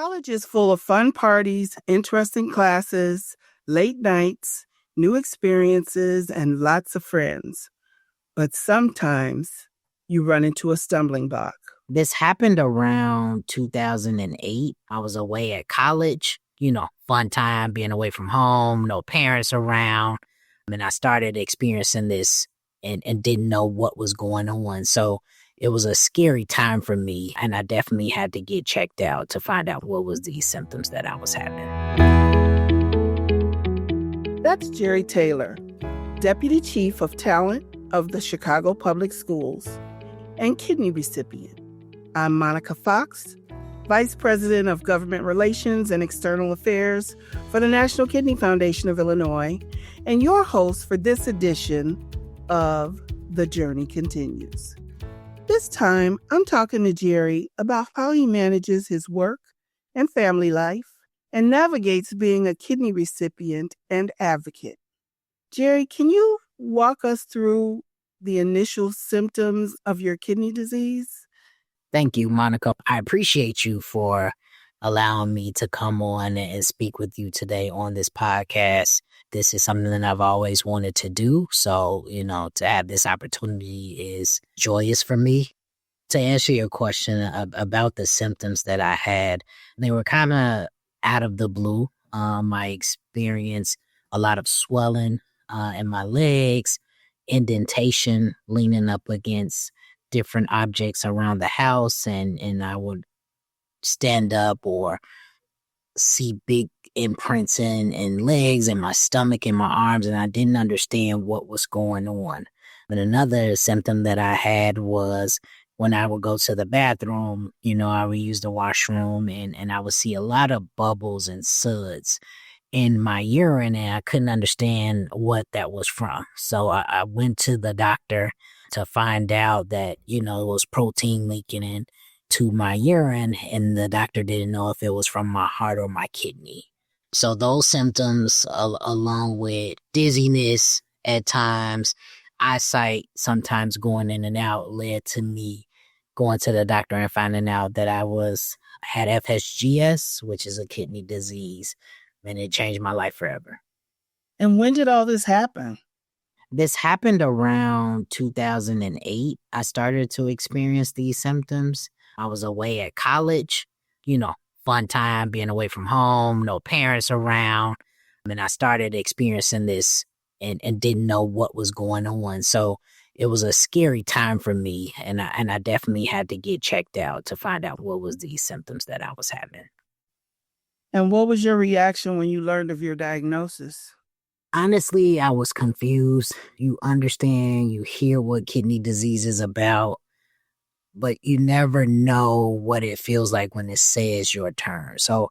College is full of fun parties, interesting classes, late nights, new experiences, and lots of friends. But sometimes you run into a stumbling block. This happened around 2008. I was away at college, fun time being away from home, no parents around. And I started experiencing this and didn't know what was going on. So it was a scary time for me. And I definitely had to get checked out to find out what was these symptoms that I was having. That's Jerry Taylor, Deputy Chief of Talent of the Chicago Public Schools and kidney recipient. I'm Monica Fox, Vice President of Government Relations and External Affairs for the National Kidney Foundation of Illinois, and your host for this edition of The Journey Continues. This time, I'm talking to Jerry about how he manages his work and family life and navigates being a kidney recipient and advocate. Jerry, can you walk us through the initial symptoms of your kidney disease? Thank you, Monica. I appreciate you for allowing me to come on and speak with you today on this podcast. This is something that I've always wanted to do. So, to have this opportunity is joyous for me. To answer your question about the symptoms that I had, they were kind of out of the blue. I experienced a lot of swelling in my legs, indentation leaning up against different objects around the house, and I would stand up or see big imprints in legs and my stomach and my arms, and I didn't understand what was going on. But another symptom that I had was when I would go to the bathroom, I would use the washroom and I would see a lot of bubbles and suds in my urine, and I couldn't understand what that was from. So I went to the doctor to find out that, it was protein leaking into my urine, and the doctor didn't know if it was from my heart or my kidney. So those symptoms, along with dizziness at times, eyesight sometimes going in and out, led to me going to the doctor and finding out that I had FSGS, which is a kidney disease, and it changed my life forever. And when did all this happen? This happened around 2008. I started to experience these symptoms. I was away at college, fun time being away from home, no parents around. And I started experiencing this and didn't know what was going on. So it was a scary time for me. And I definitely had to get checked out to find out what was these symptoms that I was having. And what was your reaction when you learned of your diagnosis? Honestly, I was confused. You understand, you hear what kidney disease is about, but you never know what it feels like when it says your turn. So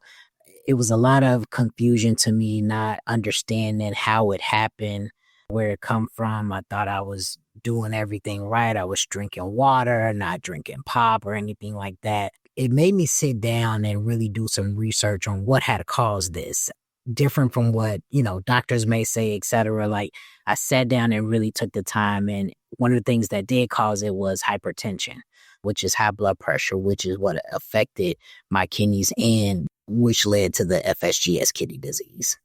it was a lot of confusion to me, not understanding how it happened, where it come from. I thought I was doing everything right. I was drinking water, not drinking pop or anything like that. It made me sit down and really do some research on what had caused this. Different from what, doctors may say, et cetera. Like, I sat down and really took the time. And one of the things that did cause it was hypertension, which is high blood pressure, which is what affected my kidneys and which led to the FSGS kidney disease.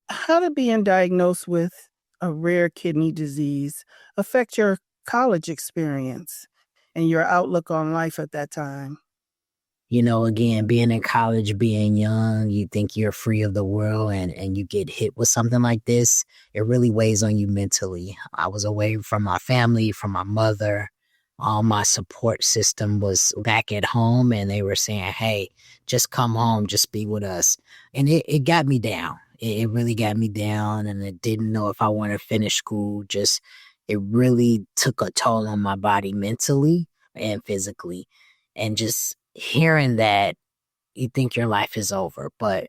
How did being diagnosed with a rare kidney disease affect your college experience and your outlook on life at that time? Again, being in college, being young, you think you're free of the world and you get hit with something like this. It really weighs on you mentally. I was away from my family, from my mother. All my support system was back at home, and they were saying, hey, just come home, just be with us. And it got me down. It really got me down, and I didn't know if I wanted to finish school. It really took a toll on my body mentally and physically. And just hearing that, you think your life is over. But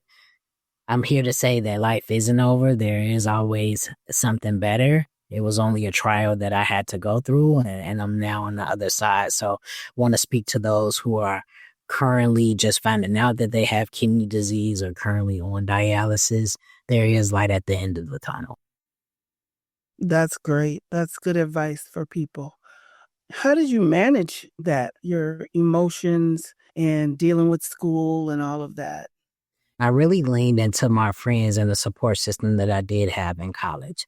I'm here to say that life isn't over. There is always something better. It was only a trial that I had to go through, and I'm now on the other side. So I want to speak to those who are currently just finding out that they have kidney disease or currently on dialysis. There is light at the end of the tunnel. That's great. That's good advice for people. How did you manage that, your emotions and dealing with school and all of that? I really leaned into my friends and the support system that I did have in college.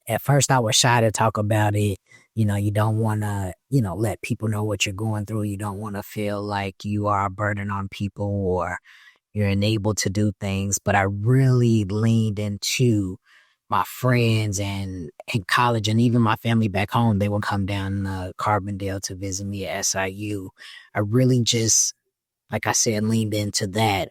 At first, I was shy to talk about it. You don't want to, let people know what you're going through. You don't want to feel like you are a burden on people or you're unable to do things. But I really leaned into my friends and in college and even my family back home. They would come down Carbondale to visit me at SIU. I really just, like I said, leaned into that.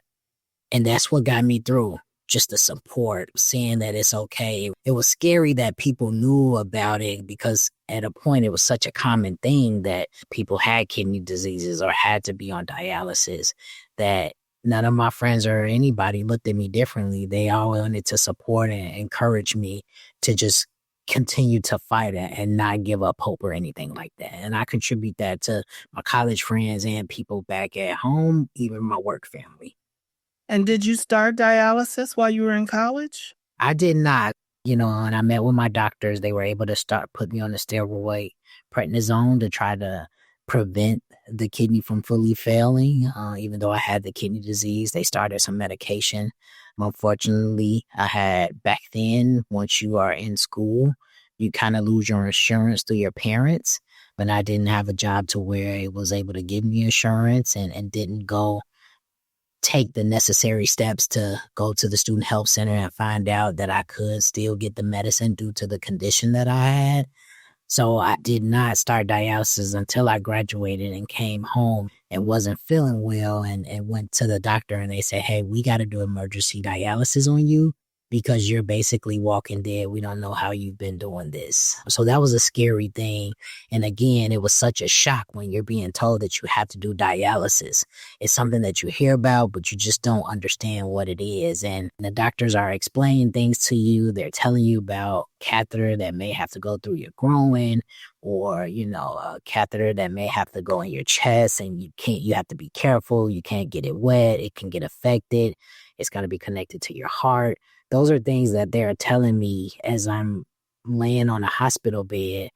And that's what got me through. Just the support, seeing that it's okay. It was scary that people knew about it because at a point it was such a common thing that people had kidney diseases or had to be on dialysis that none of my friends or anybody looked at me differently. They all wanted to support and encourage me to just continue to fight it and not give up hope or anything like that. And I contribute that to my college friends and people back at home, even my work family. And did you start dialysis while you were in college? I did not, and I met with my doctors. They were able to start put me on the steroid prednisone to try to prevent the kidney from fully failing. Even though I had the kidney disease, they started some medication. Unfortunately, I had back then, once you are in school, you kind of lose your insurance through your parents. But I didn't have a job to where it was able to give me insurance and didn't go take the necessary steps to go to the student health center and find out that I could still get the medicine due to the condition that I had. So I did not start dialysis until I graduated and came home and wasn't feeling well and went to the doctor and they said, hey, we got to do emergency dialysis on you because you're basically walking dead. We don't know how you've been doing this. So that was a scary thing. And again, it was such a shock when you're being told that you have to do dialysis. It's something that you hear about, but you just don't understand what it is. And the doctors are explaining things to you. They're telling you about catheter that may have to go through your groin or, a catheter that may have to go in your chest and you have to be careful. You can't get it wet. It can get affected. It's got to be connected to your heart. Those are things that they're telling me as I'm laying on a hospital bed,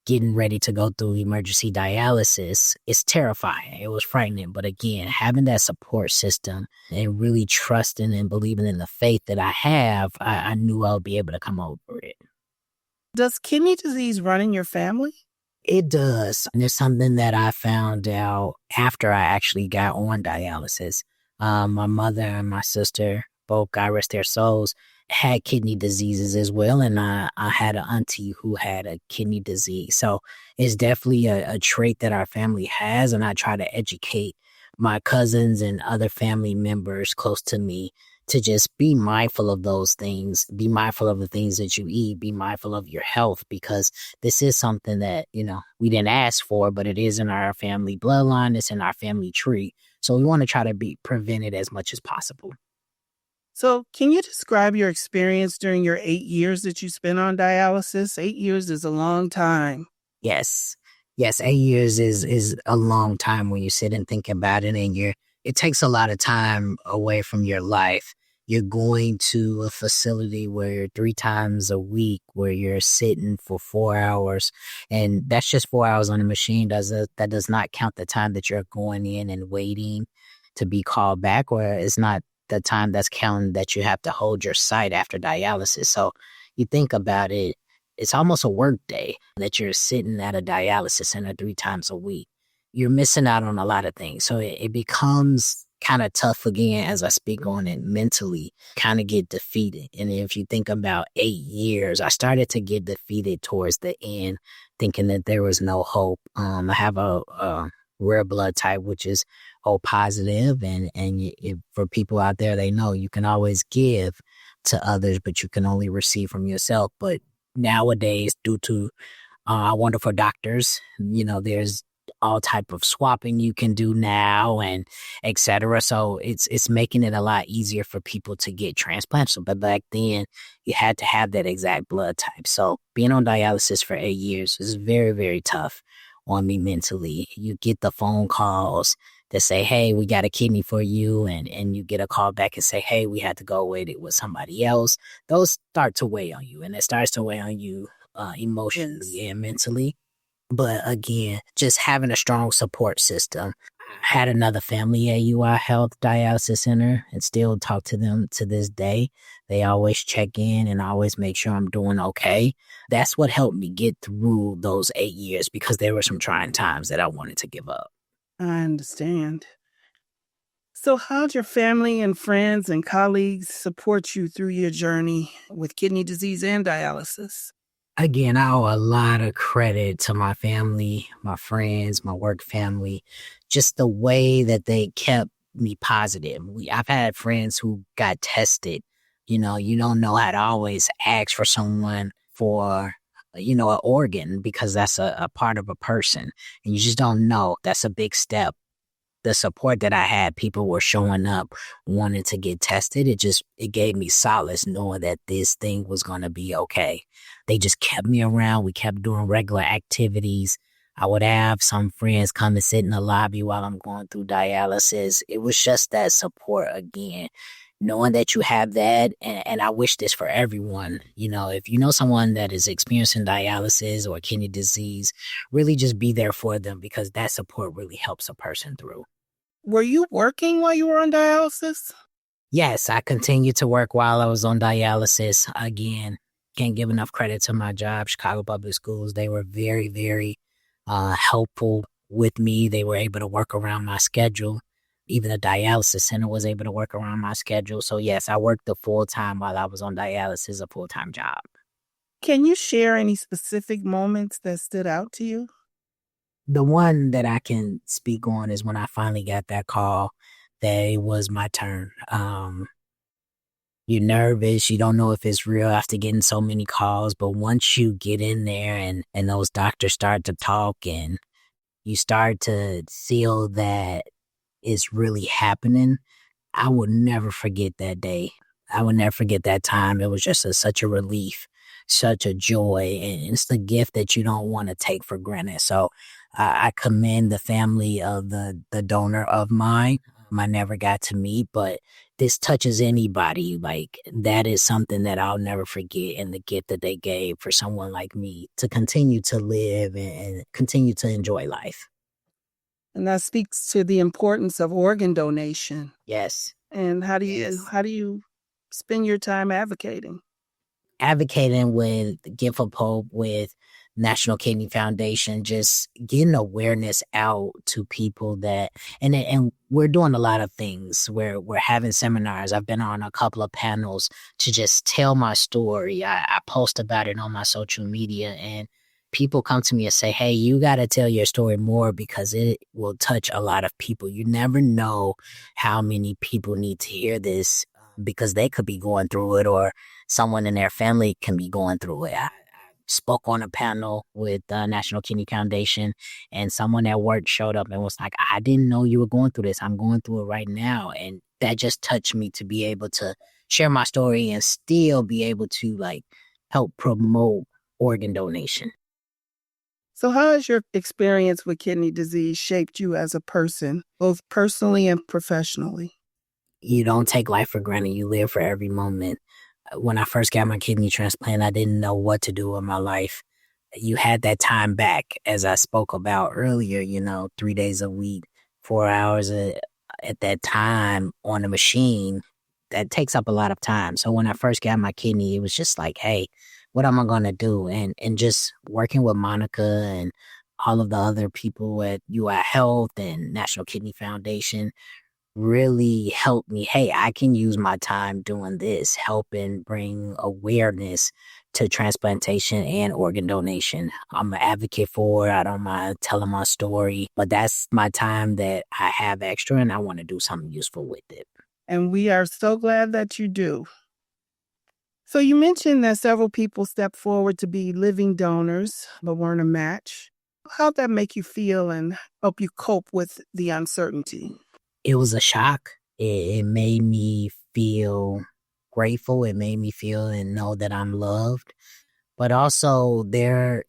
getting ready to go through emergency dialysis. It's terrifying. It was frightening. But again, having that support system and really trusting and believing in the faith that I have, I knew I would be able to come over it. Does kidney disease run in your family? It does. And it's something that I found out after I actually got on dialysis. My mother and my sister, both, God rest their souls, had kidney diseases as well. And I had an auntie who had a kidney disease. So it's definitely a trait that our family has. And I try to educate my cousins and other family members close to me to just be mindful of those things, be mindful of the things that you eat, be mindful of your health, because this is something that, we didn't ask for, but it is in our family bloodline. It's in our family tree. So we want to try to prevent it as much as possible. So can you describe your experience during your 8 years that you spent on dialysis? 8 years is a long time. Yes. Yes, 8 years is a long time when you sit and think about it, and it takes a lot of time away from your life. You're going to a facility where you're 3 times a week, where you're sitting for 4 hours, and that's just 4 hours on the machine. That does not count the time that you're going in and waiting to be called back, or it's not the time that's counting that you have to hold your site after dialysis. So you think about it, it's almost a work day that you're sitting at a dialysis center 3 times a week. You're missing out on a lot of things. So it becomes kind of tough again as I speak on it mentally, kind of get defeated. And if you think about 8 years, I started to get defeated towards the end, thinking that there was no hope. I have a rare blood type, which is O positive. And for people out there, they know you can always give to others, but you can only receive from yourself. But nowadays, due to wonderful doctors, there's all type of swapping you can do now and etc. So it's making it a lot easier for people to get transplants. But back then you had to have that exact blood type. So being on dialysis for 8 years is very, very tough on me mentally. You get the phone calls that say, hey, we got a kidney for you. And you get a call back and say, hey, we had to go with it with somebody else. Those start to weigh on you, and it starts to weigh on you emotionally and mentally. But again, just having a strong support system. had another family at UI Health Dialysis Center and still talk to them to this day. They always check in and always make sure I'm doing okay. That's what helped me get through those 8 years because there were some trying times that I wanted to give up. I understand. So, how'd your family and friends and colleagues support you through your journey with kidney disease and dialysis? Again, I owe a lot of credit to my family, my friends, my work family, just the way that they kept me positive. I've had friends who got tested. You don't know how to always ask for someone for, an organ because that's a part of a person. And you just don't know. That's a big step. The support that I had, people were showing up, wanting to get tested. It gave me solace knowing that this thing was going to be okay. They just kept me around. We kept doing regular activities. I would have some friends come and sit in the lobby while I'm going through dialysis. It was just that support again, knowing that you have that. And I wish this for everyone. If you know someone that is experiencing dialysis or kidney disease, really just be there for them because that support really helps a person through. Were you working while you were on dialysis? Yes, I continued to work while I was on dialysis. Again, can't give enough credit to my job, Chicago Public Schools. They were very, very helpful with me. They were able to work around my schedule. Even the dialysis center was able to work around my schedule. So yes, I worked the full time while I was on dialysis, a full-time job. Can you share any specific moments that stood out to you? The one that I can speak on is when I finally got that call that it was my turn. You're nervous. You don't know if it's real after getting so many calls. But once you get in there and those doctors start to talk and you start to feel that it's really happening, I will never forget that day. I will never forget that time. It was just such a relief, such a joy. And it's the gift that you don't want to take for granted. So I commend the family of the donor of mine. I never got to meet, but this touches anybody. Like that is something that I'll never forget, and the gift that they gave for someone like me to continue to live and continue to enjoy life. And that speaks to the importance of organ donation. Yes. And how do you spend your time advocating? Advocating with Gift of Hope, with National Kidney Foundation, just getting awareness out to people that, and we're doing a lot of things. We're having seminars. I've been on a couple of panels to just tell my story. I post about it on my social media, and people come to me and say, hey, you got to tell your story more because it will touch a lot of people. You never know how many people need to hear this because they could be going through it, or someone in their family can be going through it. I spoke on a panel with the National Kidney Foundation, and someone at work showed up and was like, I didn't know you were going through this. I'm going through it right now. And that just touched me to be able to share my story and still be able to help promote organ donation. So how has your experience with kidney disease shaped you as a person, both personally and professionally? You don't take life for granted. You live for every moment. When I first got my kidney transplant, I didn't know what to do with my life. You had that time back, as I spoke about earlier, 3 days a week, 4 hours at that time on the machine. That takes up a lot of time. So when I first got my kidney, it was just like, hey, what am I going to do? And just working with Monica and all of the other people at UI Health and National Kidney Foundation really helped me. Hey, I can use my time doing this, helping bring awareness to transplantation and organ donation. I'm an advocate for it. I don't mind telling my story, but that's my time that I have extra, and I want to do something useful with it. And we are so glad that you do. So you mentioned that several people stepped forward to be living donors, but weren't a match. How'd that make you feel and help you cope with the uncertainty? It was a shock. It made me feel grateful. It made me feel and know that I'm loved. But also it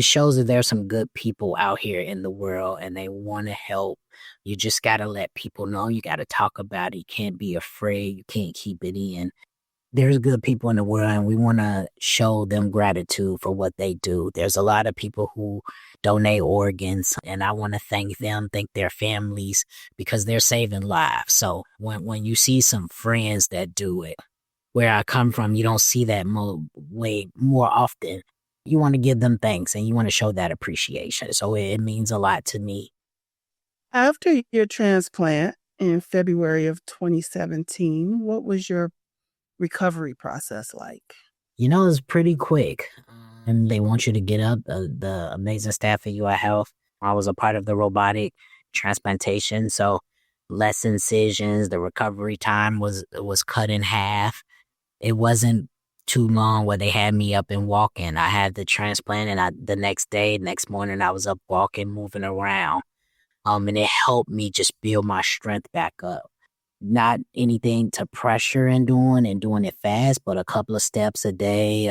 shows that there's some good people out here in the world and they want to help. You just got to let people know. You got to talk about it. You can't be afraid. You can't keep it in. there's good people in the world and we want to show them gratitude for what they do. There's a lot of people who donate organs and I want to thank them, thank their families because they're saving lives. So when you see some friends that do it, where I come from, you don't see that way more often. You want to give them thanks and you want to show that appreciation. So it means a lot to me. After your transplant in February of 2017, what was your recovery process like? You know, it's pretty quick. And they want you to get up. The amazing staff at UI Health. I was a part of the robotic transplantation, so less incisions. The recovery time was cut in half. It wasn't too long where they had me up and walking. I had the transplant, and the next morning, I was up walking, moving around. And it helped me just build my strength back up. Not anything to pressure and doing it fast, but a couple of steps a day,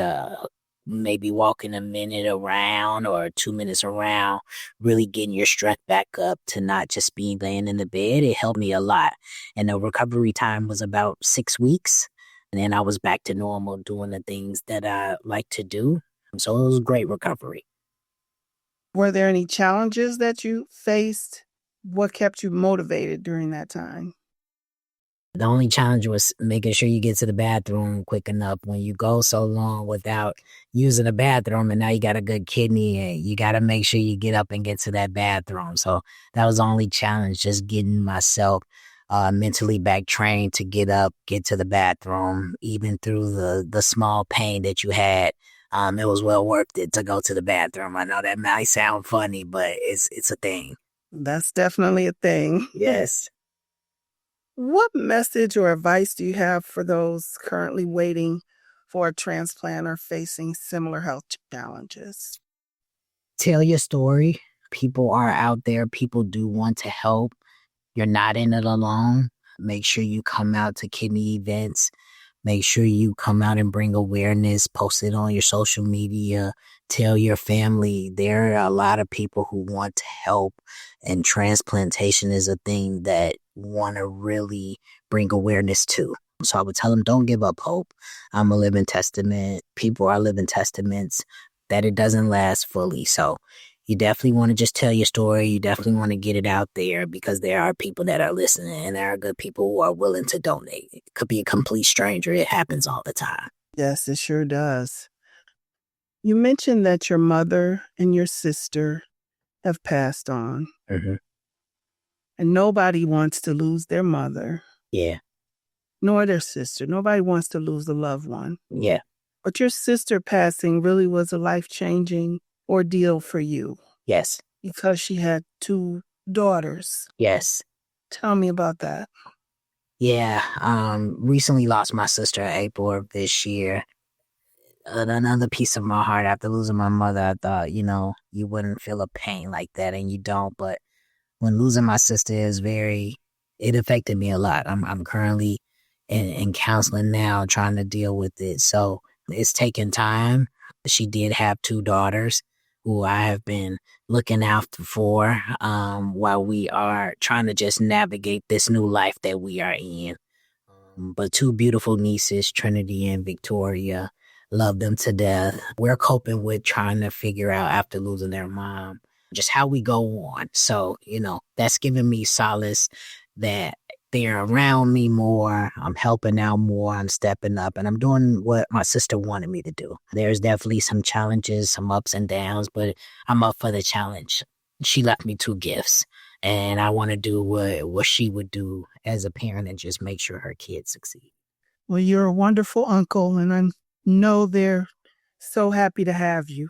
maybe walking a minute around or 2 minutes around, really getting your strength back up to not just be laying in the bed. It helped me a lot. And the recovery time was about 6 weeks. And then I was back to normal doing the things that I like to do. So it was great recovery. Were there any challenges that you faced? What kept you motivated during that time? The only challenge was making sure you get to the bathroom quick enough when you go so long without using the bathroom and now you got a good kidney and you got to make sure you get up and get to that bathroom. So that was the only challenge, just getting myself mentally back trained to get up, get to the bathroom, even through the small pain that you had. It was well worth it to go to the bathroom. I know that might sound funny, but it's a thing. That's definitely a thing. Yes. What message or advice do you have for those currently waiting for a transplant or facing similar health challenges? Tell your story. People are out there. People do want to help. You're not in it alone. Make sure you come out to kidney events. Make sure you come out and bring awareness, post it on your social media, tell your family. There are a lot of people who want to help, and transplantation is a thing that want to really bring awareness to. So I would tell them, don't give up hope. I'm a living testament. People are living testaments that it doesn't last fully. So you definitely want to just tell your story. You definitely want to get it out there because there are people that are listening and there are good people who are willing to donate. It could be a complete stranger. It happens all the time. Yes, it sure does. You mentioned that your mother and your sister have passed on. Mm-hmm. And nobody wants to lose their mother. Yeah. Nor their sister. Nobody wants to lose a loved one. Yeah. But your sister passing really was a life-changing ordeal for you. Yes. Because she had 2 daughters. Yes. Tell me about that. Yeah. Recently lost my sister in April of this year. Another piece of my heart after losing my mother. I thought, you wouldn't feel a pain like that, and you don't. But when losing my sister it affected me a lot. I'm currently in counseling now, trying to deal with it. So it's taken time. She did have 2 daughters who I have been looking after for while we are trying to just navigate this new life that we are in. But 2 beautiful nieces, Trinity and Victoria, love them to death. We're coping with trying to figure out after losing their mom, just how we go on. So, that's given me solace that they're around me more. I'm helping out more. I'm stepping up and I'm doing what my sister wanted me to do. There's definitely some challenges, some ups and downs, but I'm up for the challenge. She left me 2 gifts and I want to do what she would do as a parent and just make sure her kids succeed. Well, you're a wonderful uncle and I know they're so happy to have you.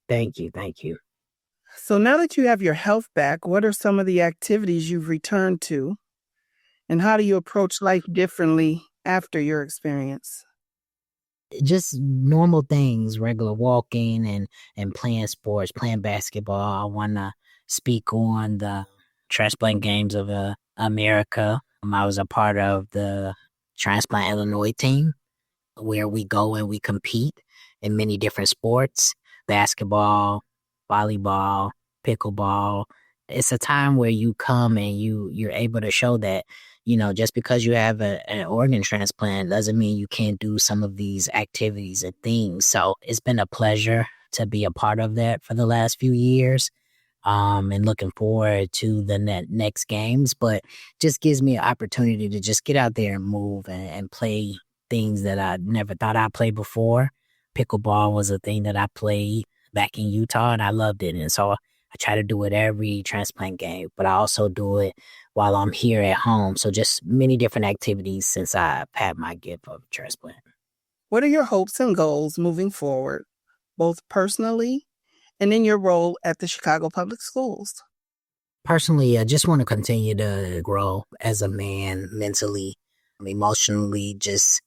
Thank you. Thank you. So now that you have your health back, what are some of the activities you've returned to? And how do you approach life differently after your experience? Just normal things, regular walking and playing sports, playing basketball. I want to speak on the transplant games of America. I was a part of the Transplant Illinois team where we go and we compete in many different sports, basketball, volleyball, pickleball. It's a time where you come and you're able to show that just because you have an organ transplant doesn't mean you can't do some of these activities and things. So it's been a pleasure to be a part of that for the last few years. And looking forward to the next games, but just gives me an opportunity to just get out there and move and play things that I never thought I'd play before. Pickleball was a thing that I played back in Utah and I loved it. And so I try to do it every transplant game, but I also do it while I'm here at home. So just many different activities since I've had my gift of transplant. What are your hopes and goals moving forward, both personally and in your role at the Chicago Public Schools? Personally, I just want to continue to grow as a man mentally, emotionally, just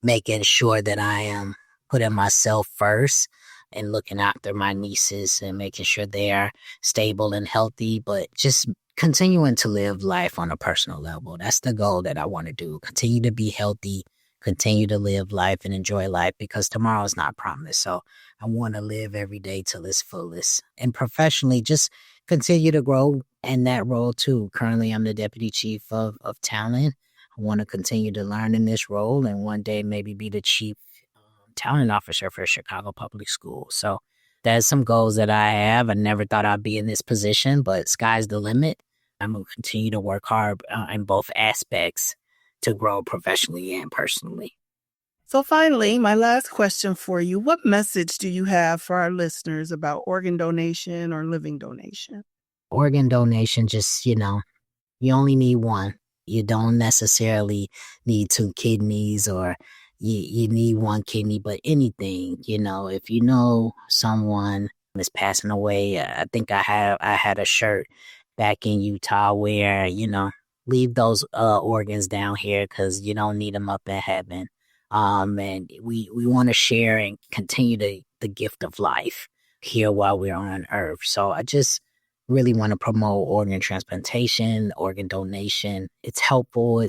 making sure that I am putting myself first and looking after my nieces and making sure they are stable and healthy, but just continuing to live life on a personal level. That's the goal that I want to do. Continue to be healthy, continue to live life and enjoy life because tomorrow is not promised. So I want to live every day till its fullest. And professionally, just continue to grow in that role too. Currently, I'm the deputy chief of talent. I want to continue to learn in this role and one day maybe be the chief talent officer for Chicago Public Schools. So there's some goals that I have. I never thought I'd be in this position, but sky's the limit. I'm going to continue to work hard in both aspects to grow professionally and personally. So finally, my last question for you, what message do you have for our listeners about organ donation or living donation? Organ donation, just, you only need one. You don't necessarily need 2 kidneys or you need 1 kidney, but anything, if you know someone is passing away, I think I had a shirt back in Utah where, leave those organs down here because you don't need them up in heaven. And we want to share and continue the gift of life here while we're on earth. So I just really want to promote organ transplantation, organ donation. It's helpful.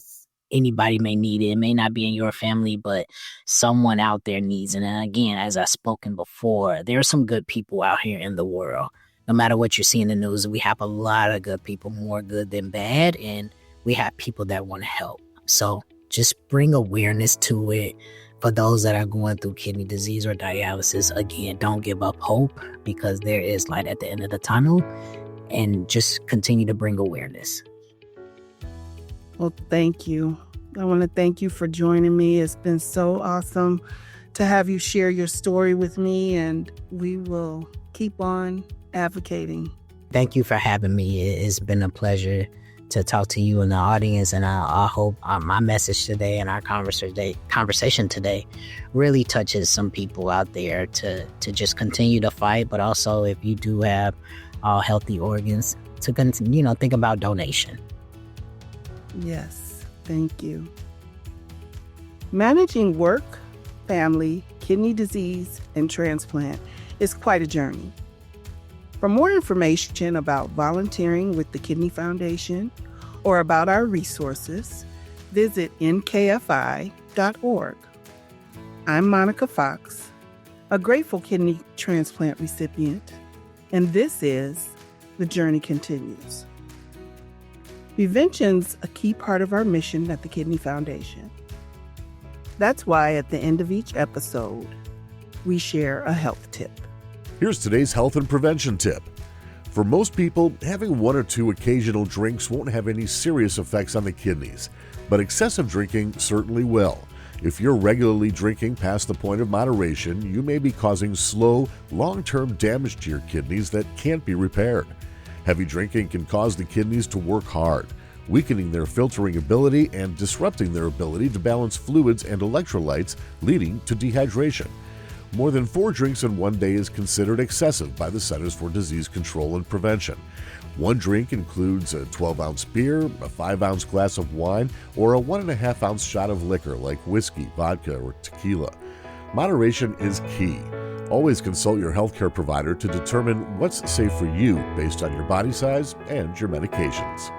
Anybody may need it. It may not be in your family, but someone out there needs it. And again, as I've spoken before, there are some good people out here in the world. No matter what you see in the news, we have a lot of good people, more good than bad, and we have people that want to help. So just bring awareness to it. For those that are going through kidney disease or dialysis, again, don't give up hope because there is light at the end of the tunnel, and just continue to bring awareness. Well, thank you. I want to thank you for joining me. It's been so awesome to have you share your story with me, and we will keep on advocating. Thank you for having me. It's been a pleasure to talk to you and the audience, and I hope my message today and our conversation today really touches some people out there to just continue to fight, but also if you do have healthy organs, to continue, think about donation. Yes, thank you. Managing work, family, kidney disease, and transplant is quite a journey. For more information about volunteering with the Kidney Foundation or about our resources, visit nkfi.org. I'm Monica Fox, a grateful kidney transplant recipient, and this is The Journey Continues. Prevention's a key part of our mission at the Kidney Foundation. That's why at the end of each episode, we share a health tip. Here's today's health and prevention tip. For most people, having 1 or 2 occasional drinks won't have any serious effects on the kidneys, but excessive drinking certainly will. If you're regularly drinking past the point of moderation, you may be causing slow, long-term damage to your kidneys that can't be repaired. Heavy drinking can cause the kidneys to work hard, weakening their filtering ability and disrupting their ability to balance fluids and electrolytes, leading to dehydration. More than 4 drinks in one day is considered excessive by the Centers for Disease Control and Prevention. One drink includes a 12-ounce beer, a 5-ounce glass of wine, or a 1.5-ounce shot of liquor like whiskey, vodka, or tequila. Moderation is key. Always consult your healthcare provider to determine what's safe for you based on your body size and your medications.